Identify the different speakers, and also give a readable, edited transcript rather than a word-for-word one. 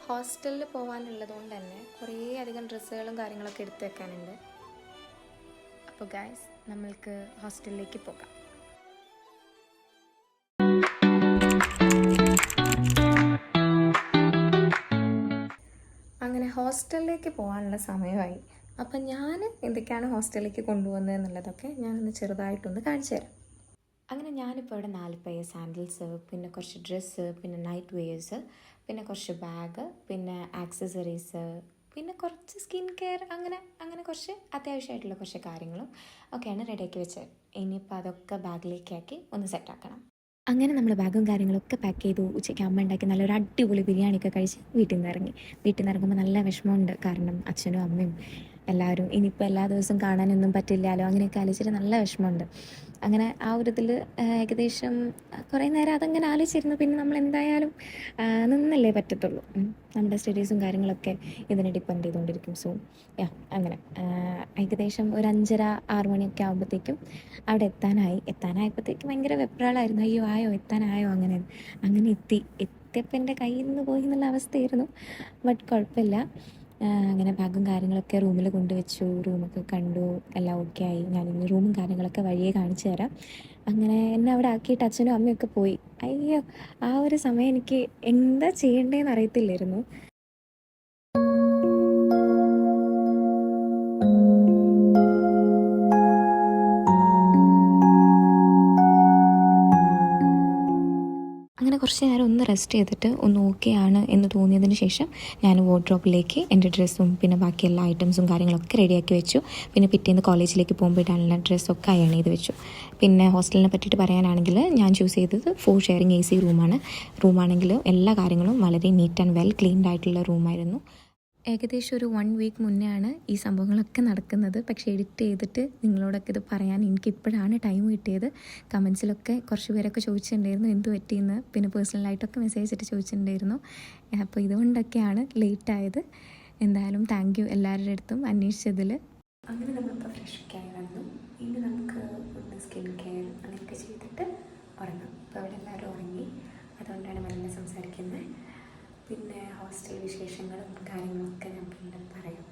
Speaker 1: ഹോസ്റ്റലിൽ പോകാനുള്ളതുകൊണ്ട് തന്നെ കുറേ അധികം ഡ്രസ്സുകളും കാര്യങ്ങളൊക്കെ എടുത്ത് വെക്കാനുണ്ട്. അപ്പോൾ ഗൈസ്, നമ്മൾക്ക് ഹോസ്റ്റലിലേക്ക് പോകാം. അങ്ങനെ ഹോസ്റ്റലിലേക്ക് പോകാനുള്ള സമയമായി. അപ്പം ഞാൻ എന്തൊക്കെയാണ് ഹോസ്റ്റലിലേക്ക് കൊണ്ടുപോകുന്നത് എന്നുള്ളതൊക്കെ ഞാനൊന്ന് ചെറുതായിട്ടൊന്ന് കാണിച്ചു തരാം. അങ്ങനെ ഞാനിപ്പോൾ ഇവിടെ 4 പെയർ സാൻഡൽസ്, പിന്നെ കുറച്ച് ഡ്രസ്സ്, പിന്നെ നൈറ്റ് വെയേഴ്സ്, പിന്നെ കുറച്ച് ബാഗ്, പിന്നെ ആക്സസറീസ്, പിന്നെ കുറച്ച് സ്കിൻ കെയർ, അങ്ങനെ കുറച്ച് അത്യാവശ്യമായിട്ടുള്ള കുറച്ച് കാര്യങ്ങളും ഒക്കെയാണ് റെഡിയാക്കി വെച്ചത്. ഇനിയിപ്പോൾ അതൊക്കെ ബാഗിലേക്കാക്കി ഒന്ന് സെറ്റാക്കണം. അങ്ങനെ നമ്മൾ ബാഗും കാര്യങ്ങളൊക്കെ പാക്ക് ചെയ്തു. ഉച്ചയ്ക്ക് അമ്മ ഉണ്ടാക്കി നല്ലൊരു അടിപൊളി ബിരിയാണിയൊക്കെ കഴിച്ച് വീട്ടിൽ നിന്ന് ഇറങ്ങി. വീട്ടിൽ നിന്ന് ഇറങ്ങുമ്പോൾ നല്ല വിഷമമുണ്ട്. കാരണം അച്ഛനും അമ്മയും എല്ലാവരും ഇനിയിപ്പോൾ എല്ലാ ദിവസവും കാണാനൊന്നും പറ്റില്ലല്ലോ, അങ്ങനെയൊക്കെ ആലോചിച്ചിട്ട് നല്ല വിഷമമുണ്ട്. അങ്ങനെ ആ ഒരു ഇതിൽ ഏകദേശം കുറേ നേരം അതങ്ങനെ ആലോചിച്ചിരുന്നു. പിന്നെ നമ്മൾ എന്തായാലും നിന്നല്ലേ പറ്റത്തുള്ളൂ. നമ്മുടെ സ്റ്റഡീസും കാര്യങ്ങളൊക്കെ ഇതിനെ ഡിപ്പെൻഡ് ചെയ്തുകൊണ്ടിരിക്കും. സോ അങ്ങനെ ഏകദേശം ഒരു 5:30-6 മണിയൊക്കെ ആകുമ്പോഴത്തേക്കും അവിടെ എത്താനായപ്പോഴത്തേക്കും ഭയങ്കര വെപ്രാളായിരുന്നു. അയ്യോ ആയോ, എത്താനായോ, അങ്ങനെ എത്തിയപ്പോൾ എൻ്റെ കയ്യിൽ നിന്ന് പോയി എന്നുള്ള അവസ്ഥയായിരുന്നു. ബട്ട് കുഴപ്പമില്ല. അങ്ങനെ ബാഗും കാര്യങ്ങളൊക്കെ റൂമിൽ കൊണ്ടുവച്ചു. റൂമൊക്കെ കണ്ടു, എല്ലാം ഓക്കെ ആയി. ഞാനിന്ന് റൂമും കാര്യങ്ങളൊക്കെ വഴിയെ കാണിച്ചു തരാം. അങ്ങനെ എന്നെ അവിടെ ആക്കിയിട്ട് അച്ഛനും അമ്മയൊക്കെ പോയി. അയ്യോ, ആ ഒരു സമയം എനിക്ക് എന്താ ചെയ്യേണ്ടതെന്ന് അറിയത്തില്ലായിരുന്നു. അങ്ങനെ കുറച്ച് നേരം ഒന്ന് റെസ്റ്റ് ചെയ്തിട്ട് ഒന്ന് ഓക്കെ ആണ് എന്ന് തോന്നിയതിന് ശേഷം ഞാൻ വാർഡ്രോബിലേക്ക് എൻ്റെ ഡ്രസ്സും പിന്നെ ബാക്കി എല്ലാ ഐറ്റംസും കാര്യങ്ങളൊക്കെ റെഡിയാക്കി വെച്ചു. പിന്നെ പിറ്റേന്ന് കോളേജിലേക്ക് പോകുമ്പോൾ ഇടാനുള്ള ഡ്രസ്സൊക്കെ അയൺ ചെയ്ത് വെച്ചു. പിന്നെ ഹോസ്റ്റലിനെ പറ്റിയിട്ട് പറയാനാണെങ്കിൽ ഞാൻ ചൂസ് ചെയ്തത് 4 ഷെയറിങ് AC റൂമാണെങ്കിൽ എല്ലാ കാര്യങ്ങളും വളരെ നീറ്റ് ആൻഡ് വെൽ ക്ലീൻഡ് ആയിട്ടുള്ള റൂമായിരുന്നു. ഏകദേശം ഒരു 1 വീക്ക് മുന്നേ ആണ് ഈ സംഭവങ്ങളൊക്കെ നടക്കുന്നത്. പക്ഷേ എഡിറ്റ് ചെയ്തിട്ട് നിങ്ങളോടൊക്കെ ഇത് പറയാൻ എനിക്കിപ്പോഴാണ് ടൈം കിട്ടിയത്. കമൻസിലൊക്കെ കുറച്ച് പേരൊക്കെ ചോദിച്ചിട്ടുണ്ടായിരുന്നു എന്ത് പറ്റിയെന്ന്. പിന്നെ പേഴ്സണലായിട്ടൊക്കെ മെസ്സേജ് ഇട്ട് ചോദിച്ചിട്ടുണ്ടായിരുന്നു. അപ്പോൾ ഇതുകൊണ്ടൊക്കെയാണ് ലേറ്റ് ആയത്. എന്തായാലും താങ്ക് യു എല്ലാവരുടെ അടുത്തും അന്വേഷിച്ചതിൽ. അങ്ങനെ നമ്മളിപ്പോൾ ഫ്രഷൊക്കെ ആയി വന്നു. ഇനി നമുക്ക് ഒന്ന് സ്കിൻ കെയർ അങ്ങനെയൊക്കെ ചെയ്തിട്ട് ഉറങ്ങാം. ഇപ്പോൾ അവിടെ എല്ലാവരും ഉറങ്ങി, അതുകൊണ്ടാണ് മെല്ലെ സംസാരിക്കുന്നത്. പിന്നെ ഹോസ്റ്റൽ വിശേഷങ്ങളും കാര്യങ്ങളൊക്കെ ഞാൻ പിന്നെ പറയാം.